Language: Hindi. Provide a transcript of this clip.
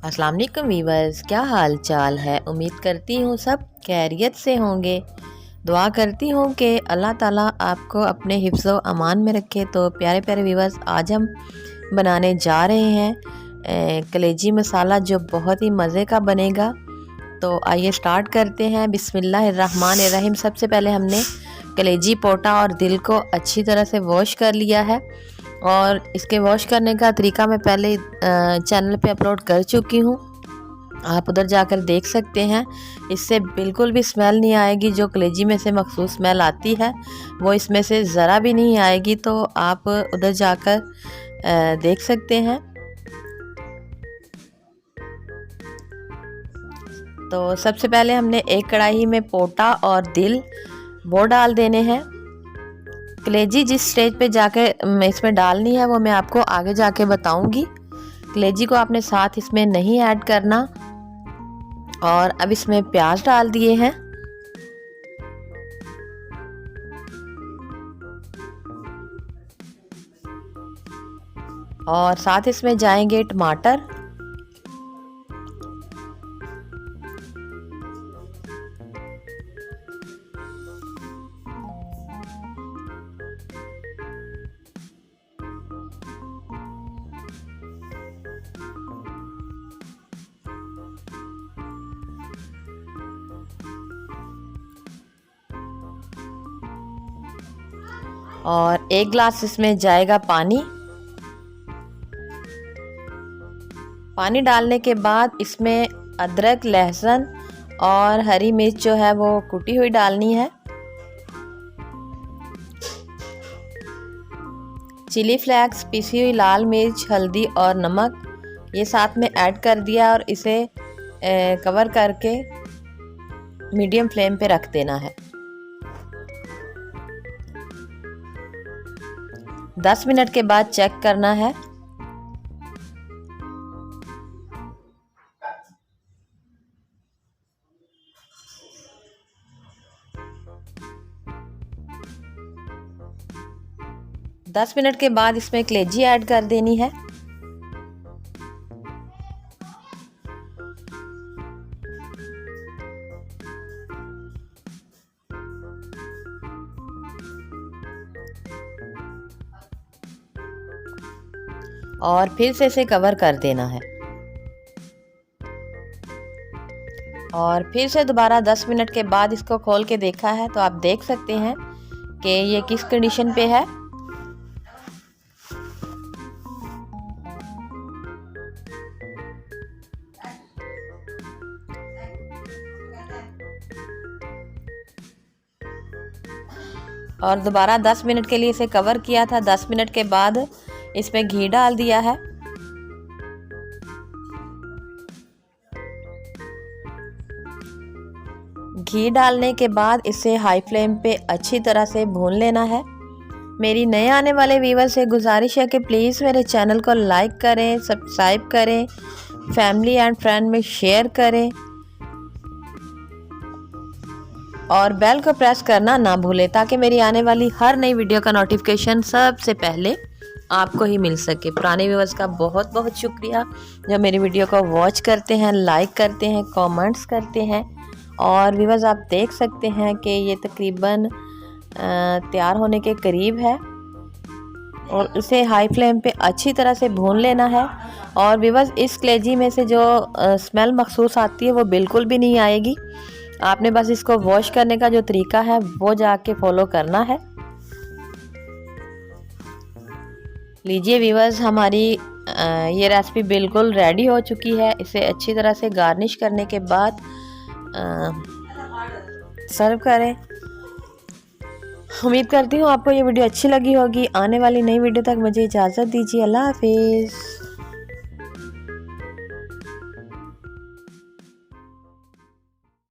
अस्सलाम वालेकुम वीवर्स, क्या हाल चाल है। उम्मीद करती हूँ सब खैरियत से होंगे। दुआ करती हूँ कि अल्लाह ताला आपको अपने हिफ्ज़ व अमान में रखे। तो प्यारे प्यारे वीवर्स, आज हम बनाने जा रहे हैं कलेजी मसाला, जो बहुत ही मज़े का बनेगा। तो आइए स्टार्ट करते हैं। बिस्मिल्लाहिर्रहमानिर्रहीम। सबसे पहले हमने कलेजी, पोटा और दिल को अच्छी तरह से वॉश कर लिया है। और इसके वॉश करने का तरीका मैं पहले चैनल पे अपलोड कर चुकी हूँ, आप उधर जाकर देख सकते हैं। इससे बिल्कुल भी स्मेल नहीं आएगी। जो कलेजी में से मखसूस स्मेल आती है वो इसमें से ज़रा भी नहीं आएगी। तो आप उधर जाकर देख सकते हैं। तो सबसे पहले हमने एक कढ़ाई में पोटा और दिल वो डाल देने हैं। कलेजी जिस स्टेज पे जाके इसमें डालनी है वो मैं आपको आगे जाके बताऊंगी। कलेजी को आपने साथ इसमें नहीं ऐड करना। और अब इसमें प्याज डाल दिए हैं। और साथ इसमें जाएंगे टमाटर। और एक गिलास इसमें जाएगा पानी। पानी डालने के बाद इसमें अदरक, लहसुन और हरी मिर्च जो है वो कुटी हुई डालनी है। चिली फ्लेक्स, पिसी हुई लाल मिर्च, हल्दी और नमक ये साथ में ऐड कर दिया और इसे कवर करके मीडियम फ्लेम पे रख देना है। 10 मिनट के बाद चेक करना है। दस मिनट के बाद इसमें कलेजी ऐड कर देनी है। और फिर से इसे कवर कर देना है। और फिर से दोबारा 10 मिनट के बाद इसको खोल के देखा है तो आप देख सकते हैं कि ये किस कंडीशन पे है। और दोबारा 10 मिनट के लिए इसे कवर किया था। 10 मिनट के बाद इसमें घी डाल दिया है। घी डालने के बाद इसे हाई फ्लेम पे अच्छी तरह से भून लेना है। मेरी नए आने वाले व्यूअर से गुजारिश है कि प्लीज़ मेरे चैनल को लाइक करें, सब्सक्राइब करें, फैमिली एंड फ्रेंड में शेयर करें और बेल को प्रेस करना ना भूलें, ताकि मेरी आने वाली हर नई वीडियो का नोटिफिकेशन सबसे पहले आपको ही मिल सके। पुराने व्यूअर्स का बहुत बहुत शुक्रिया जो मेरी वीडियो को वॉच करते हैं, लाइक करते हैं, कमेंट्स करते हैं। और व्यूअर्स, आप देख सकते हैं कि ये तकरीबन तैयार होने के करीब है और इसे हाई फ्लेम पे अच्छी तरह से भून लेना है। और व्यूअर्स, इस कलेजी में से जो स्मेल मखसूस आती है वो बिल्कुल भी नहीं आएगी। आपने बस इसको वॉश करने का जो तरीका है वो जाके फॉलो करना है। लीजिए व्यूअर्स, हमारी ये रेसिपी बिल्कुल रेडी हो चुकी है। इसे अच्छी तरह से गार्निश करने के बाद सर्व करें। उम्मीद करती हूँ आपको ये वीडियो अच्छी लगी होगी। आने वाली नई वीडियो तक मुझे इजाज़त दीजिए। अल्लाह हाफिज़।